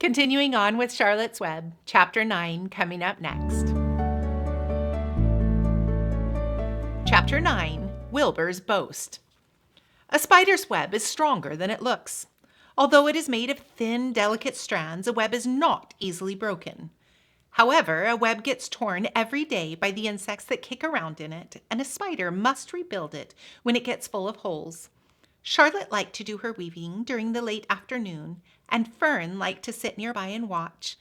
Continuing on with Charlotte's Web, Chapter 9 coming up next. Chapter 9, Wilbur's Boast. A spider's web is stronger than it looks. Although it is made of thin, delicate strands, a web is not easily broken. However, a web gets torn every day by the insects that kick around in it, and a spider must rebuild it when it gets full of holes. Charlotte liked to do her weaving during the late afternoon, and Fern liked to sit nearby and watch.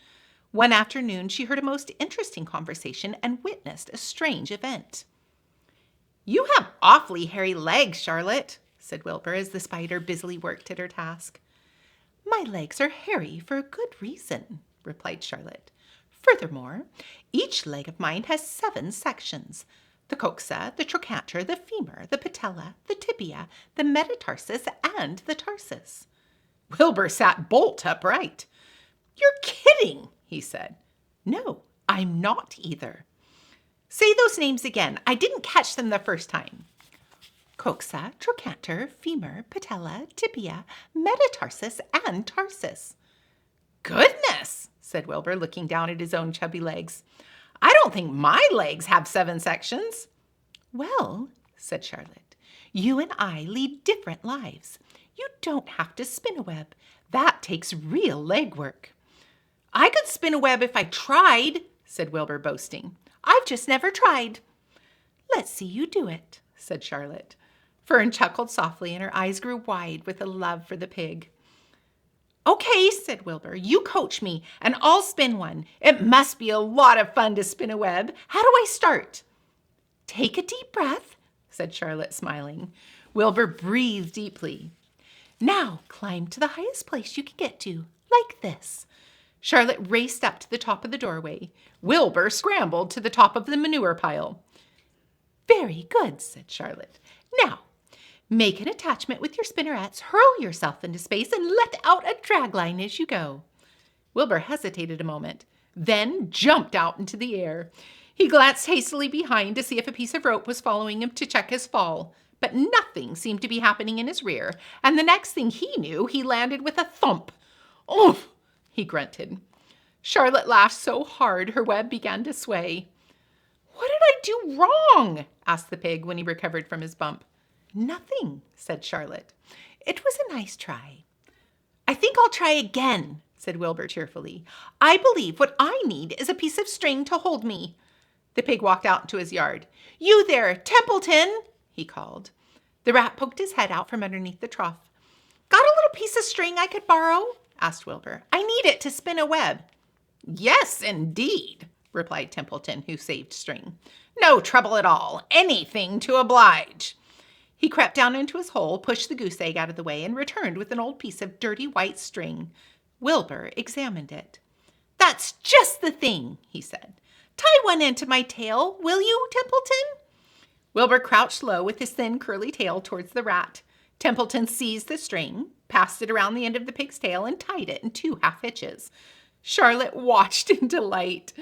One afternoon, she heard a most interesting conversation and witnessed a strange event. "You have awfully hairy legs, Charlotte," said Wilbur as the spider busily worked at her task. "My legs are hairy for a good reason," replied Charlotte. "Furthermore, each leg of mine has 7 sections. The coxa, the trochanter, the femur, the patella, the tibia, the metatarsus, and the tarsus." Wilbur sat bolt upright. "You're kidding," he said. "No, I'm not either." "Say those names again. I didn't catch them the first time." "Coxa, trochanter, femur, patella, tibia, metatarsus, and tarsus." "Goodness," said Wilbur, looking down at his own chubby legs. "I don't think my legs have 7 sections." "Well," said Charlotte, "you and I lead different lives. You don't have to spin a web. That takes real legwork." "I could spin a web if I tried," said Wilbur, boasting. "I've just never tried." "Let's see you do it," said Charlotte. Fern chuckled softly, and her eyes grew wide with a love for the pig. "Okay," said Wilbur, "you coach me, and I'll spin one. It must be a lot of fun to spin a web. How do I start?" "Take a deep breath," said Charlotte, smiling. Wilbur breathed deeply. "Now climb to the highest place you can get to, like this." Charlotte raced up to the top of the doorway. Wilbur scrambled to the top of the manure pile. "Very good," said Charlotte. "Now, make an attachment with your spinnerets, hurl yourself into space, and let out a drag line as you go." Wilbur hesitated a moment, then jumped out into the air. He glanced hastily behind to see if a piece of rope was following him to check his fall, but nothing seemed to be happening in his rear, and the next thing he knew, he landed with a thump. "Oof!" he grunted. Charlotte laughed so hard her web began to sway. "What did I do wrong?" asked the pig when he recovered from his bump. "Nothing," said Charlotte. "It was a nice try." "I think I'll try again," said Wilbur cheerfully. "I believe what I need is a piece of string to hold me." The pig walked out into his yard. "You there, Templeton," he called. The rat poked his head out from underneath the trough. "Got a little piece of string I could borrow?" asked Wilbur. "I need it to spin a web." "Yes, indeed," replied Templeton, who saved string. "No trouble at all. Anything to oblige." He crept down into his hole, pushed the goose egg out of the way, and returned with an old piece of dirty white string. Wilbur examined it. "That's just the thing," he said. "Tie one end to my tail, will you, Templeton?" Wilbur crouched low with his thin, curly tail towards the rat. Templeton seized the string, passed it around the end of the pig's tail, and tied it in 2 half hitches. Charlotte watched in delight.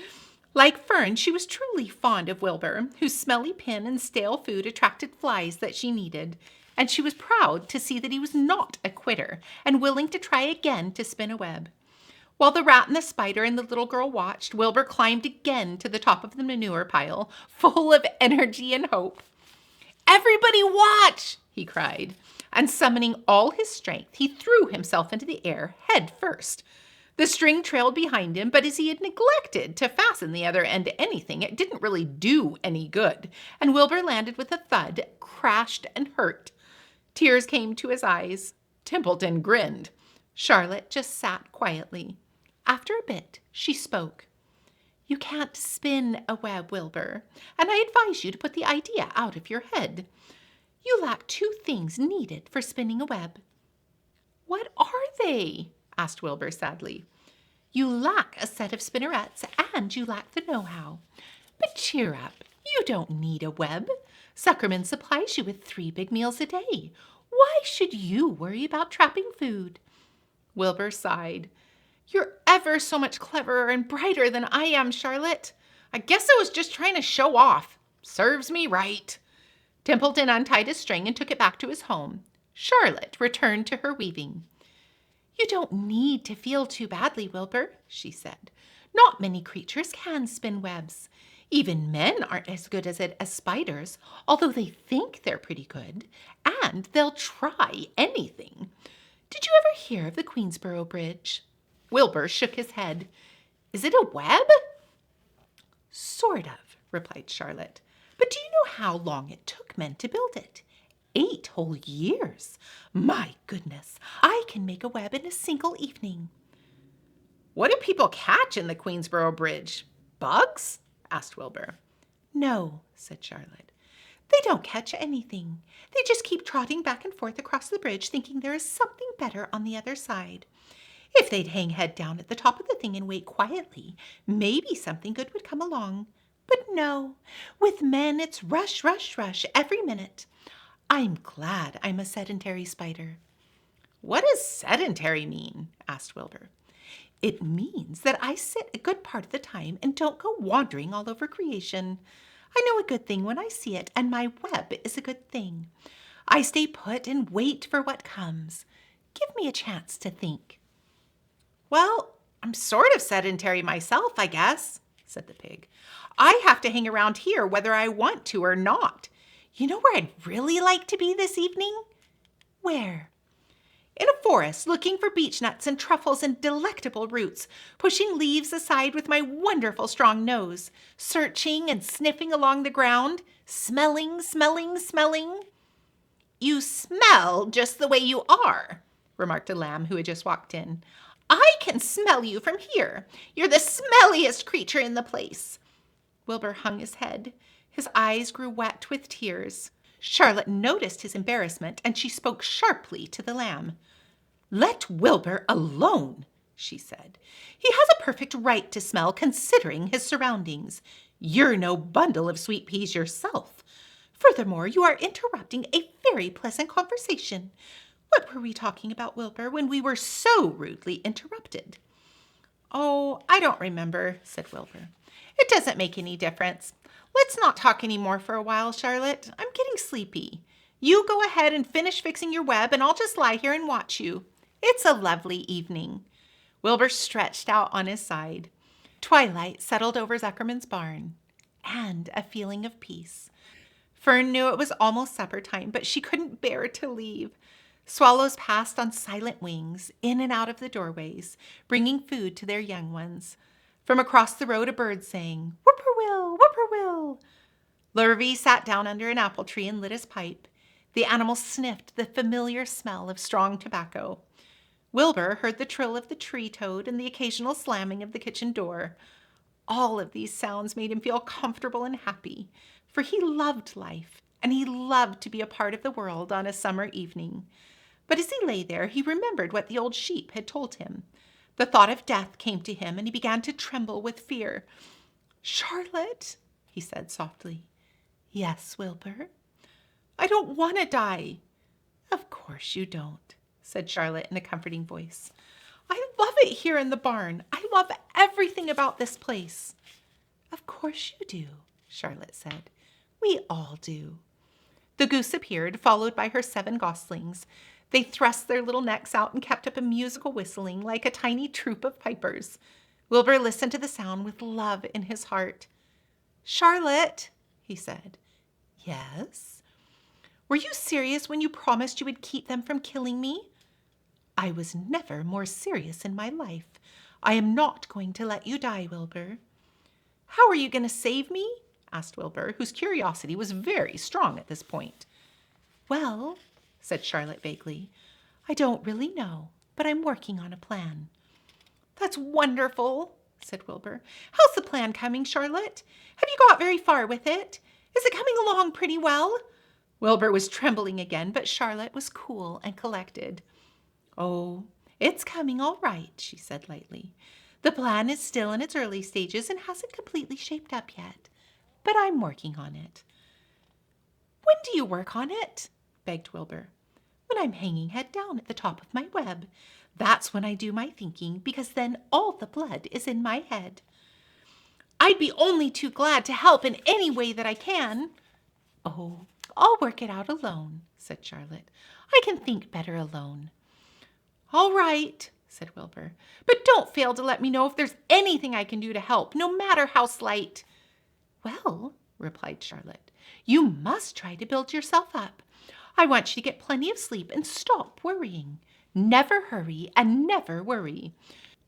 Like Fern, she was truly fond of Wilbur, whose smelly pin and stale food attracted flies that she needed, and she was proud to see that he was not a quitter and willing to try again to spin a web. While the rat and the spider and the little girl watched, Wilbur climbed again to the top of the manure pile, full of energy and hope. "Everybody watch!" he cried, and summoning all his strength, he threw himself into the air head first. The string trailed behind him, but as he had neglected to fasten the other end to anything, it didn't really do any good, and Wilbur landed with a thud, crashed and hurt. Tears came to his eyes. Templeton grinned. Charlotte just sat quietly. After a bit, she spoke. "You can't spin a web, Wilbur, and I advise you to put the idea out of your head. You lack 2 things needed for spinning a web." "What are they?" asked Wilbur sadly. "You lack a set of spinnerets, and you lack the know-how. But cheer up. You don't need a web. Suckerman supplies you with 3 big meals a day. Why should you worry about trapping food?" Wilbur sighed. "You're ever so much cleverer and brighter than I am, Charlotte. I guess I was just trying to show off. Serves me right." Templeton untied his string and took it back to his home. Charlotte returned to her weaving. You don't need to feel too badly, Wilbur, she said. Not many creatures can spin webs. Even men aren't as good at it as spiders, although they think they're pretty good, and they'll try anything. Did you ever hear of the Queensboro Bridge? Wilbur shook his head. Is it a web? Sort of, replied Charlotte. But do you know how long it took men to build it? 8 whole years. My goodness, I can make a web in a single evening. What do people catch in the Queensboro Bridge? Bugs? Asked Wilbur. No, said Charlotte. They don't catch anything. They just keep trotting back and forth across the bridge, thinking there is something better on the other side. If they'd hang head down at the top of the thing and wait quietly, maybe something good would come along. But no, with men it's rush, rush, rush every minute. I'm glad I'm a sedentary spider. What does sedentary mean? Asked Wilbur. It means that I sit a good part of the time and don't go wandering all over creation. I know a good thing when I see it, and my web is a good thing. I stay put and wait for what comes. Give me a chance to think. Well, I'm sort of sedentary myself, I guess, said the pig. I have to hang around here whether I want to or not. You know where I'd really like to be this evening? Where? In a forest, looking for beech nuts and truffles and delectable roots, pushing leaves aside with my wonderful strong nose, searching and sniffing along the ground, smelling, smelling, smelling. You smell just the way you are, remarked a lamb who had just walked in. I can smell you from here. You're the smelliest creature in the place. Wilbur hung his head. His eyes grew wet with tears. Charlotte noticed his embarrassment, and she spoke sharply to the lamb. Let Wilbur alone, she said. He has a perfect right to smell, considering his surroundings. You're no bundle of sweet peas yourself. Furthermore, you are interrupting a very pleasant conversation. What were we talking about, Wilbur, when we were so rudely interrupted? Oh, I don't remember, said Wilbur. It doesn't make any difference. Let's not talk any more for a while, Charlotte. I'm getting sleepy. You go ahead and finish fixing your web, and I'll just lie here and watch you. It's a lovely evening. Wilbur stretched out on his side. Twilight settled over Zuckerman's barn, and a feeling of peace. Fern knew it was almost supper time, but she couldn't bear to leave. Swallows passed on silent wings, in and out of the doorways, bringing food to their young ones. From across the road, a bird sang, "Whippoorwill, whippoorwill." Lurvy sat down under an apple tree and lit his pipe. The animal sniffed the familiar smell of strong tobacco. Wilbur heard the trill of the tree toad and the occasional slamming of the kitchen door. All of these sounds made him feel comfortable and happy, for he loved life, and he loved to be a part of the world on a summer evening. But as he lay there, he remembered what the old sheep had told him. The thought of death came to him, and he began to tremble with fear. "Charlotte," he said softly. "Yes, Wilbur?" "I don't want to die." "Of course you don't," said Charlotte in a comforting voice. "I love it here in the barn. I love everything about this place." "Of course you do," Charlotte said. "We all do." The goose appeared, followed by her 7 goslings. They thrust their little necks out and kept up a musical whistling like a tiny troop of pipers. Wilbur listened to the sound with love in his heart. "Charlotte," he said. "Yes?" "Were you serious when you promised you would keep them from killing me?" "I was never more serious in my life. I am not going to let you die, Wilbur." "How are you going to save me?" asked Wilbur, whose curiosity was very strong at this point. "Well," said Charlotte vaguely, "I don't really know, but I'm working on a plan." "That's wonderful," said Wilbur. "How's the plan coming, Charlotte? Have you got very far with it? Is it coming along pretty well?" Wilbur was trembling again, but Charlotte was cool and collected. "Oh, it's coming all right," she said lightly. "The plan is still in its early stages and hasn't completely shaped up yet, but I'm working on it." "When do you work on it?" begged Wilbur. "When I'm hanging head down at the top of my web. That's when I do my thinking, because then all the blood is in my head." "I'd be only too glad to help in any way that I can." "Oh, I'll work it out alone," said Charlotte. "I can think better alone." "All right," said Wilbur. "But don't fail to let me know if there's anything I can do to help, no matter how slight." "Well," replied Charlotte, "you must try to build yourself up. I want you to get plenty of sleep and stop worrying. Never hurry and never worry.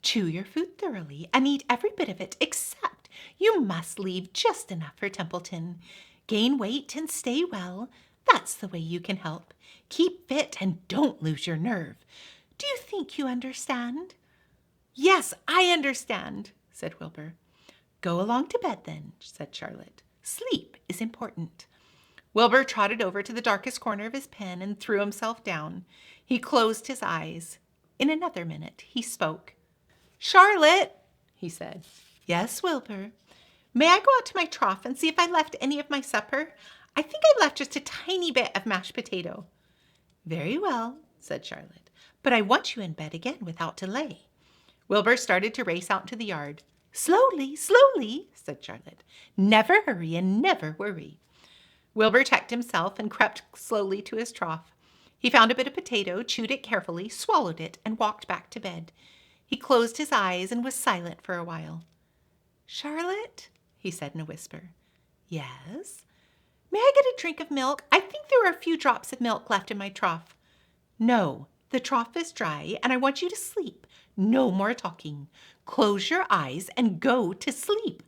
Chew your food thoroughly and eat every bit of it, except you must leave just enough for Templeton. Gain weight and stay well. That's the way you can help. Keep fit and don't lose your nerve. Do you think you understand?" "Yes, I understand," said Wilbur. "Go along to bed then," said Charlotte. "Sleep is important." Wilbur trotted over to the darkest corner of his pen and threw himself down. He closed his eyes. In another minute, he spoke. "Charlotte," he said. "Yes, Wilbur." "May I go out to my trough and see if I left any of my supper? I think I left just a tiny bit of mashed potato." "Very well," said Charlotte. "But I want you in bed again without delay." Wilbur started to race out into the yard. "Slowly, slowly," said Charlotte. "Never hurry and never worry." Wilbur checked himself and crept slowly to his trough. He found a bit of potato, chewed it carefully, swallowed it, and walked back to bed. He closed his eyes and was silent for a while. "Charlotte," he said in a whisper. "Yes?" "May I get a drink of milk? I think there are a few drops of milk left in my trough." "No, the trough is dry, and I want you to sleep. No more talking. Close your eyes and go to sleep."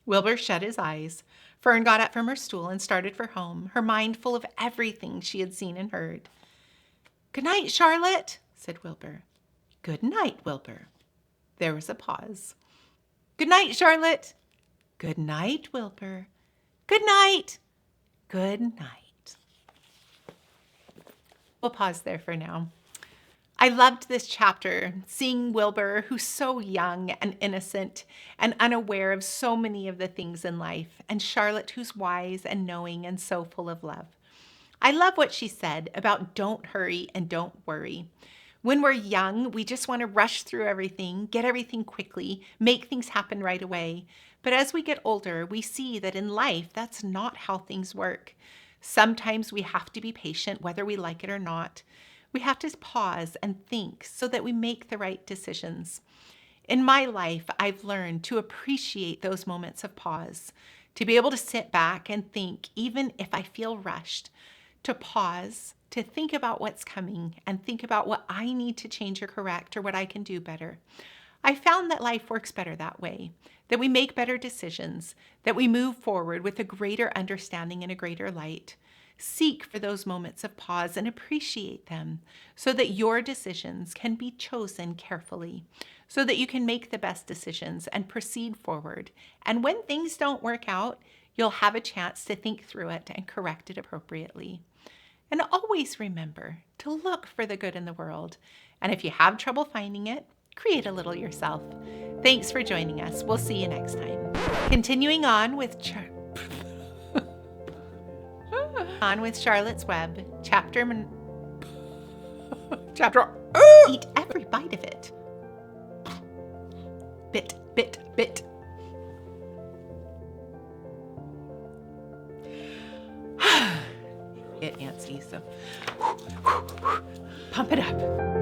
Wilbur shut his eyes. Fern got up from her stool and started for home, her mind full of everything she had seen and heard. "Good night, Charlotte," said Wilbur. "Good night, Wilbur." There was a pause. "Good night, Charlotte." "Good night, Wilbur." "Good night." "Good night." We'll pause there for now. I loved this chapter, seeing Wilbur, who's so young and innocent and unaware of so many of the things in life, and Charlotte, who's wise and knowing and so full of love. I love what she said about don't hurry and don't worry. When we're young, we just want to rush through everything, get everything quickly, make things happen right away. But as we get older, we see that in life, that's not how things work. Sometimes we have to be patient, whether we like it or not. We have to pause and think so that we make the right decisions. In my life, I've learned to appreciate those moments of pause, to be able to sit back and think, even if I feel rushed, to pause, to think about what's coming and think about what I need to change or correct or what I can do better. I found that life works better that way, that we make better decisions, that we move forward with a greater understanding and a greater light. Seek for those moments of pause and appreciate them so that your decisions can be chosen carefully, so that you can make the best decisions and proceed forward. And when things don't work out, you'll have a chance to think through it and correct it appropriately. And always remember to look for the good in the world. And if you have trouble finding it, create a little yourself. Thanks for joining us. We'll see you next time. Continuing on with Charlotte's Web, chapter Eat every bite of it. Bit, bit, bit. Get antsy, so pump it up.